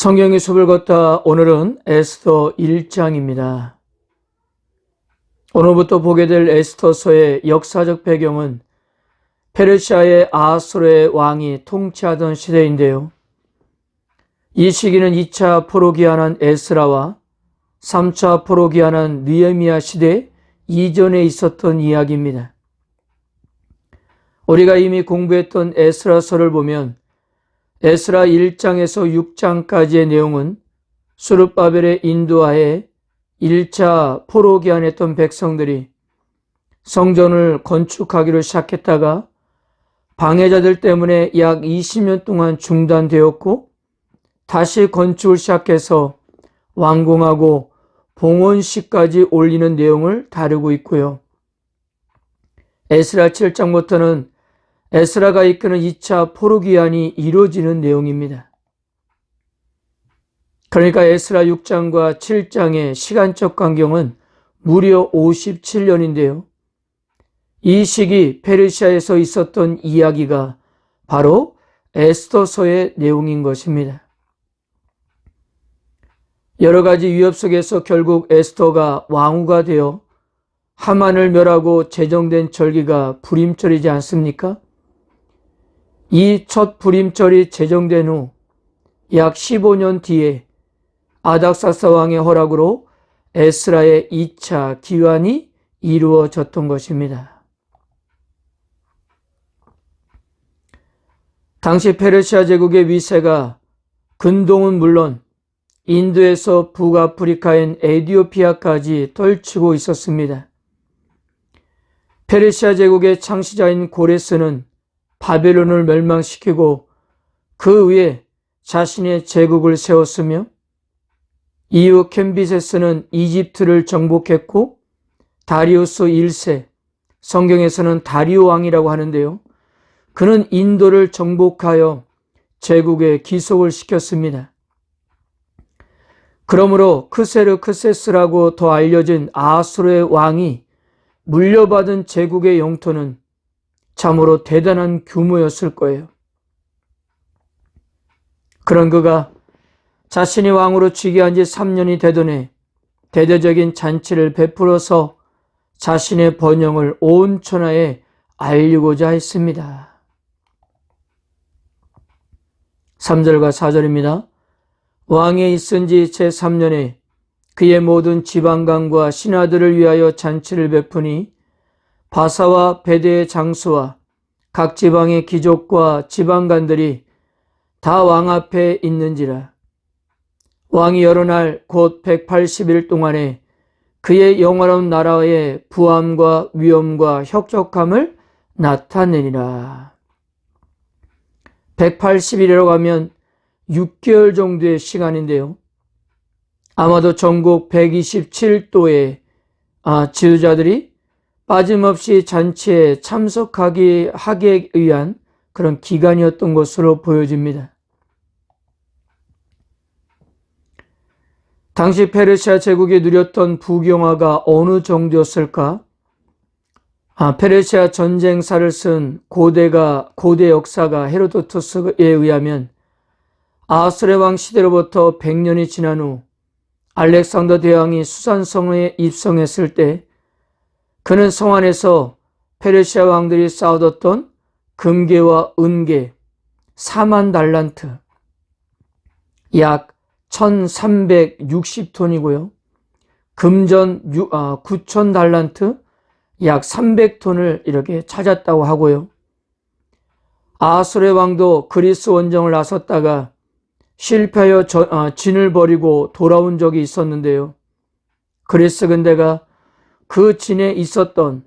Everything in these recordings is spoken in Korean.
성경의 숲을 걷다 오늘은 에스더 1장입니다. 오늘부터 보게 될 에스더서의 역사적 배경은 페르시아의 아하스웨로의 왕이 통치하던 시대인데요. 이 시기는 2차 포로기환한 에스라와 3차 포로기환한 느헤미야 시대 이전에 있었던 이야기입니다. 우리가 이미 공부했던 에스라서를 보면 에스라 1장에서 6장까지의 내용은 스룹바벨의 인도하에 1차 포로기환했던 백성들이 성전을 건축하기로 시작했다가 방해자들 때문에 약 20년 동안 중단되었고 다시 건축을 시작해서 완공하고 봉헌식까지 올리는 내용을 다루고 있고요. 에스라 7장부터는 에스라가 이끄는 2차 포로기환이 이루어지는 내용입니다. 그러니까 에스라 6장과 7장의 시간적 간격은 무려 57년인데요. 이 시기 페르시아에서 있었던 이야기가 바로 에스더서의 내용인 것입니다. 여러 가지 위협 속에서 결국 에스더가 왕후가 되어 하만을 멸하고 제정된 절기가 불임절이지 않습니까? 이 첫 불임절이 제정된 후 약 15년 뒤에 아닥사스 왕의 허락으로 에스라의 2차 기환이 이루어졌던 것입니다. 당시 페르시아 제국의 위세가 근동은 물론 인도에서 북아프리카인 에티오피아까지 떨치고 있었습니다. 페르시아 제국의 창시자인 고레스는 바벨론을 멸망시키고 그 위에 자신의 제국을 세웠으며 이후 캄비세스는 이집트를 정복했고 다리우스 1세, 성경에서는 다리오 왕이라고 하는데요. 그는 인도를 정복하여 제국에 기속을 시켰습니다. 그러므로 크세르크세스라고 더 알려진 아하스웨로의 왕이 물려받은 제국의 영토는 참으로 대단한 규모였을 거예요. 그런 그가 자신이 왕으로 즉위한 지 3년이 되던 해 대대적인 잔치를 베풀어서 자신의 번영을 온 천하에 알리고자 했습니다. 3절과 4절입니다. 왕에 있은 지 제3년에 그의 모든 지방간과 신하들을 위하여 잔치를 베푸니 바사와 베데의 장수와 각 지방의 귀족과 지방관들이 다 왕 앞에 있는지라. 왕이 여러 날 곧 180일 동안에 그의 영화로운 나라의 부함과 위엄과 혁적함을 나타내니라. 180일이라고 하면 6개월 정도의 시간인데요. 아마도 전국 127도의 지도자들이 빠짐없이 잔치에 참석하기 위한 그런 기간이었던 것으로 보여집니다. 당시 페르시아 제국이 누렸던 부경화가 어느 정도였을까? 페르시아 전쟁사를 쓴 고대 역사가 헤로도투스에 의하면 아하스웨로 왕 시대로부터 100년이 지난 후 알렉산더 대왕이 수산성에 입성했을 때 그는 성 안에서 페르시아 왕들이 쌓아뒀던 금괴와 은괴 4만 달란트, 약 1360톤이고요. 금전 9천 달란트, 약 300톤을 이렇게 찾았다고 하고요. 아하스웨로 왕도 그리스 원정을 나섰다가 실패하여 진을 버리고 돌아온 적이 있었는데요. 그리스 근대가 그 진에 있었던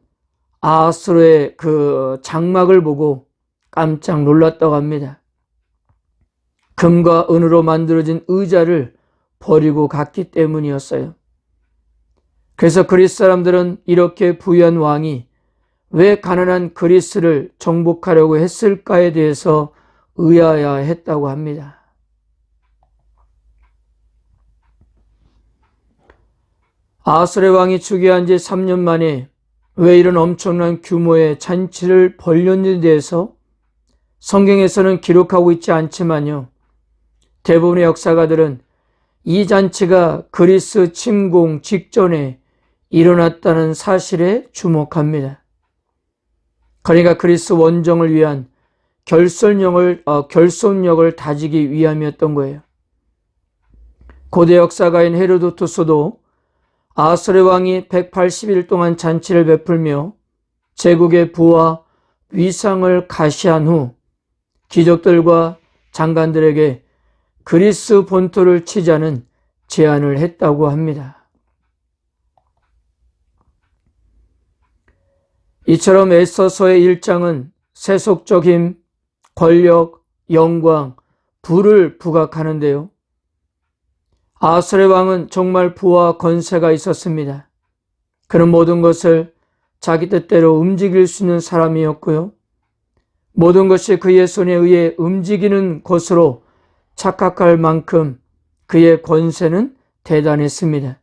아하스웨로의 그 장막을 보고 깜짝 놀랐다고 합니다. 금과 은으로 만들어진 의자를 버리고 갔기 때문이었어요. 그래서 그리스 사람들은 이렇게 부유한 왕이 왜 가난한 그리스를 정복하려고 했을까에 대해서 의아해했다고 합니다. 아하스웨로 왕이 즉위한 지 3년 만에 왜 이런 엄청난 규모의 잔치를 벌였는지에 대해서 성경에서는 기록하고 있지 않지만요. 대부분의 역사가들은 이 잔치가 그리스 침공 직전에 일어났다는 사실에 주목합니다. 그러니까 그리스 원정을 위한 결손력을 다지기 위함이었던 거예요. 고대 역사가인 헤로도투스도 아수르 왕이 180일 동안 잔치를 베풀며 제국의 부와 위상을 가시한 후 귀족들과 장관들에게 그리스 본토를 치자는 제안을 했다고 합니다. 이처럼 에스더서의 1장은 세속적 힘, 권력, 영광, 부를 부각하는데요. 아수르 왕은 정말 부와 권세가 있었습니다. 그는 모든 것을 자기 뜻대로 움직일 수 있는 사람이었고요. 모든 것이 그의 손에 의해 움직이는 것으로 착각할 만큼 그의 권세는 대단했습니다.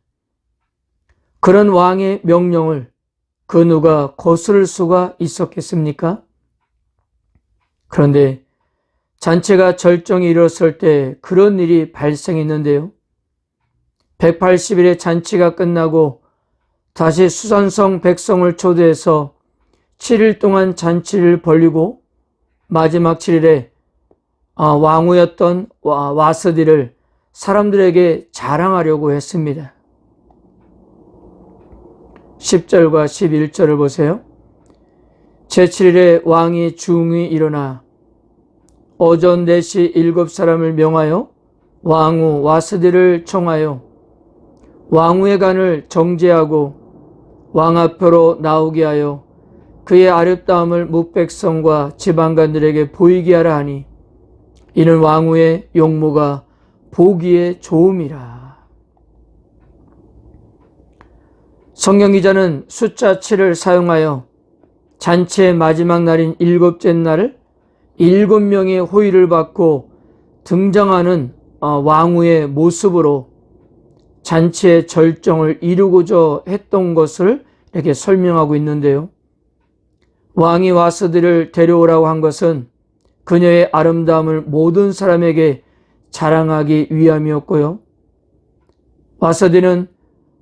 그런 왕의 명령을 그 누가 거스를 수가 있었겠습니까? 그런데 잔치가 절정에 이르렀을 때 그런 일이 발생했는데요. 180일의 잔치가 끝나고 다시 수산성 백성을 초대해서 7일 동안 잔치를 벌이고 마지막 7일에 왕후였던 와스디를 사람들에게 자랑하려고 했습니다. 10절과 11절을 보세요. 제7일에 왕이 중히 일어나 오전 4시 7사람을 명하여 왕후 와스디를 청하여 왕후의 간을 정죄하고 왕 앞으로 나오게 하여 그의 아름다움을 뭇백성과 지방간들에게 보이게 하라 하니 이는 왕후의 용모가 보기에 좋음이라. 성경기자는 숫자 7을 사용하여 잔치의 마지막 날인 7째 날을 7명의 호의를 받고 등장하는 왕후의 모습으로 잔치의 절정을 이루고자 했던 것을 이렇게 설명하고 있는데요. 왕이 와스디를 데려오라고 한 것은 그녀의 아름다움을 모든 사람에게 자랑하기 위함이었고요. 와스디는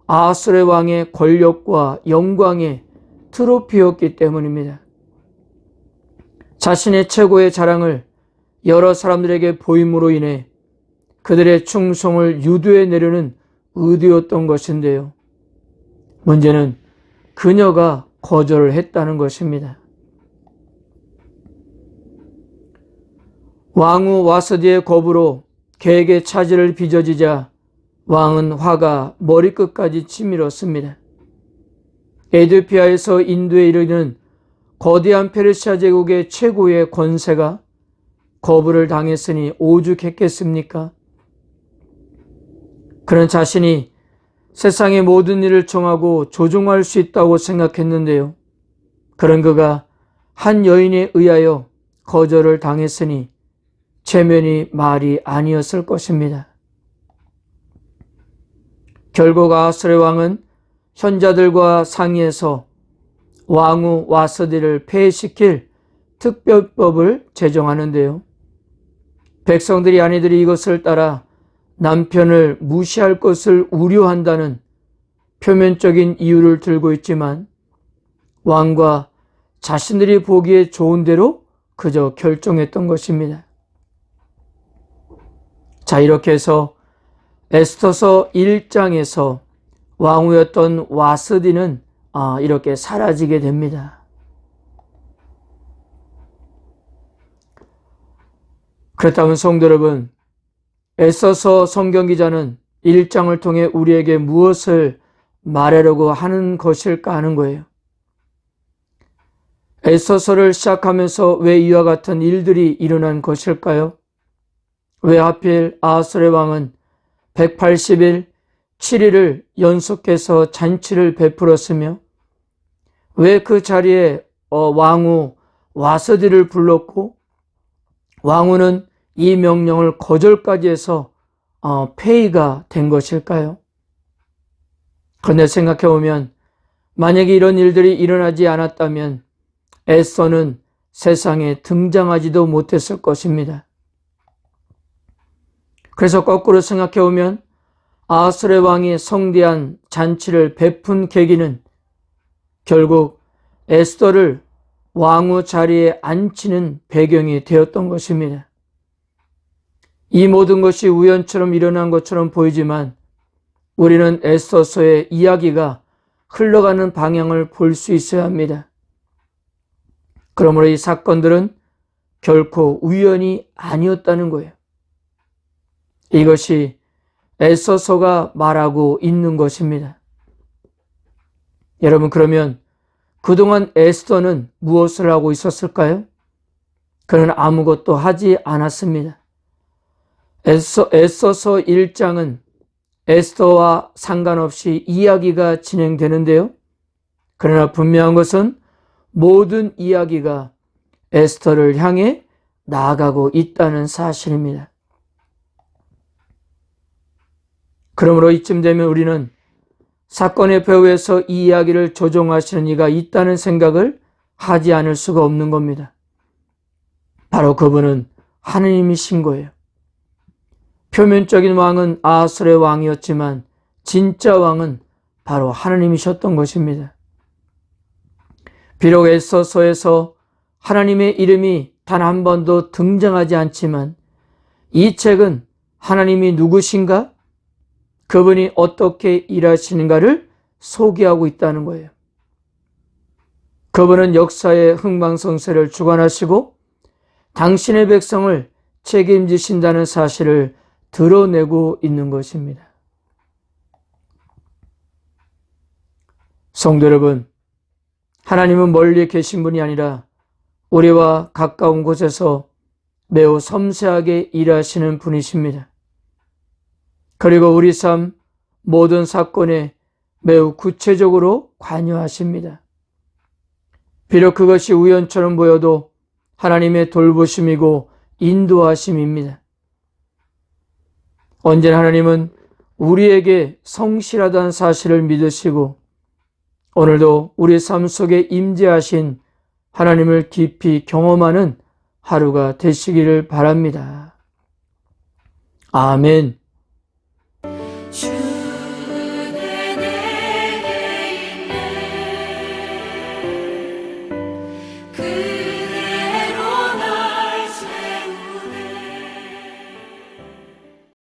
아수르 왕의 권력과 영광의 트로피였기 때문입니다. 자신의 최고의 자랑을 여러 사람들에게 보임으로 인해 그들의 충성을 유도해 내려는 의도였던 것인데요. 문제는 그녀가 거절을 했다는 것입니다. 왕후 와스디의 거부로 계획의 차질을 빚어지자 왕은 화가 머리끝까지 치밀었습니다. 에디오피아에서 인도에 이르는 거대한 페르시아 제국의 최고의 권세가 거부를 당했으니 오죽했겠습니까? 그는 자신이 세상의 모든 일을 정하고 조종할 수 있다고 생각했는데요. 그런 그가 한 여인에 의하여 거절을 당했으니 체면이 말이 아니었을 것입니다. 결국 아수르 왕은 현자들과 상의해서 왕후 와스디를 폐해시킬 특별법을 제정하는데요. 백성들이 아내들이 이것을 따라 남편을 무시할 것을 우려한다는 표면적인 이유를 들고 있지만 왕과 자신들이 보기에 좋은 대로 그저 결정했던 것입니다. 자, 이렇게 해서 에스더서 1장에서 왕후였던 와스디는 이렇게 사라지게 됩니다. 그렇다면 성도 여러분, 에스더서 성경기자는 1장을 통해 우리에게 무엇을 말하려고 하는 것일까 하는 거예요. 에스더서를 시작하면서 왜 이와 같은 일들이 일어난 것일까요? 왜 하필 아수르 왕은 180일 7일을 연속해서 잔치를 베풀었으며 왜 그 자리에 왕후 와스디를 불렀고 왕후는 이 명령을 거절까지 해서 폐위가 된 것일까요? 그런데 생각해보면 만약에 이런 일들이 일어나지 않았다면 에스더는 세상에 등장하지도 못했을 것입니다. 그래서 거꾸로 생각해 보면 아하스의 왕이 성대한 잔치를 베푼 계기는 결국 에스더를 왕후 자리에 앉히는 배경이 되었던 것입니다. 이 모든 것이 우연처럼 일어난 것처럼 보이지만 우리는 에스더서의 이야기가 흘러가는 방향을 볼 수 있어야 합니다. 그러므로 이 사건들은 결코 우연이 아니었다는 거예요. 이것이 에스더서가 말하고 있는 것입니다. 여러분, 그러면 그동안 에스더는 무엇을 하고 있었을까요? 그는 아무것도 하지 않았습니다. 에스더서 1장은 에스더와 상관없이 이야기가 진행되는데요. 그러나 분명한 것은 모든 이야기가 에스더를 향해 나아가고 있다는 사실입니다. 그러므로 이쯤 되면 우리는 사건의 배후에서 이 이야기를 조종하시는 이가 있다는 생각을 하지 않을 수가 없는 겁니다. 바로 그분은 하느님이신 거예요. 표면적인 왕은 아하스의 왕이었지만 진짜 왕은 바로 하나님이셨던 것입니다. 비록 에스더서에서 하나님의 이름이 단 한 번도 등장하지 않지만 이 책은 하나님이 누구신가? 그분이 어떻게 일하시는가를 소개하고 있다는 거예요. 그분은 역사의 흥망성쇠를 주관하시고 당신의 백성을 책임지신다는 사실을 드러내고 있는 것입니다. 성도 여러분, 하나님은 멀리 계신 분이 아니라 우리와 가까운 곳에서 매우 섬세하게 일하시는 분이십니다. 그리고 우리 삶 모든 사건에 매우 구체적으로 관여하십니다. 비록 그것이 우연처럼 보여도 하나님의 돌보심이고 인도하심입니다. 언제나 하나님은 우리에게 성실하다는 사실을 믿으시고 오늘도 우리 삶 속에 임재하신 하나님을 깊이 경험하는 하루가 되시기를 바랍니다. 아멘.